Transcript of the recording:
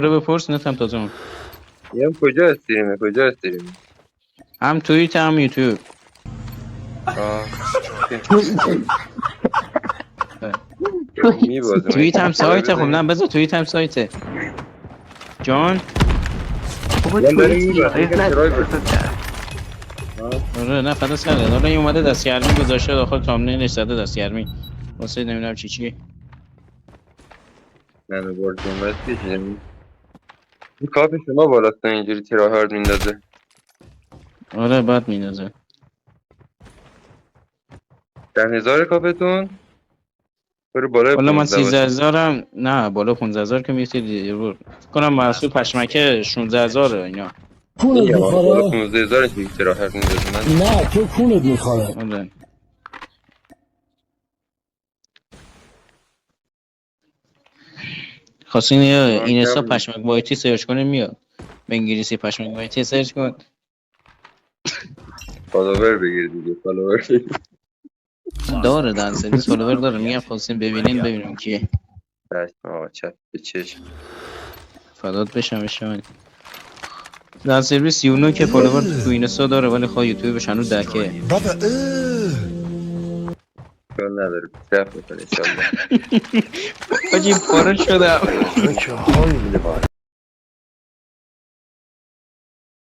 رو بپرس نتم تازه اون میگم کجا استریمه هم توییت هم یوتیوب میبازم توییت هم سایته. خب نه بذار توییت هم سایته جان. بابا من داریم توییت میبازم لایو میگم چرای نداره بازی آره نه فدا سره. حالا این اومده دستگرمی گذاشته داخل تامنیلش زده دستگرمی واسه نمیدونم چی. من برد جمعه کشیدیم این کافی شما بالاست اینجوری تراهارد میندازه آره بعد میندازه. 10,000 کافتون برو بالای والا من 15 باشه 13,000 نه بالا 15,000 که میفتی دیگه بود. فکر کنم محسوب پشمکه 16,000 اینا. کونت میگم آره بالا میخوره؟ 15,000 اینجوری تراهارد میندازه من نه تو کونت میخوره. آره خواستین من این حساب کم پشمک وایتی سرچ کنه میاد. به انگلیسی پشمک وایتی سرچ کن. فالوور بگیر دیگه فالوور بگیر. داره در سرویس فالوور داره. میگم خواستین ببینیم کیه. چشم آقا چپ به چشم فدات بشم اشان. در سرویس یونو که فالوور تو اینستا داره ولی خب یوتیوبش هنوز دکه. کار نداره پیشرفت میکنه انشالله حاجی پاره شدم. تو که حال میده باید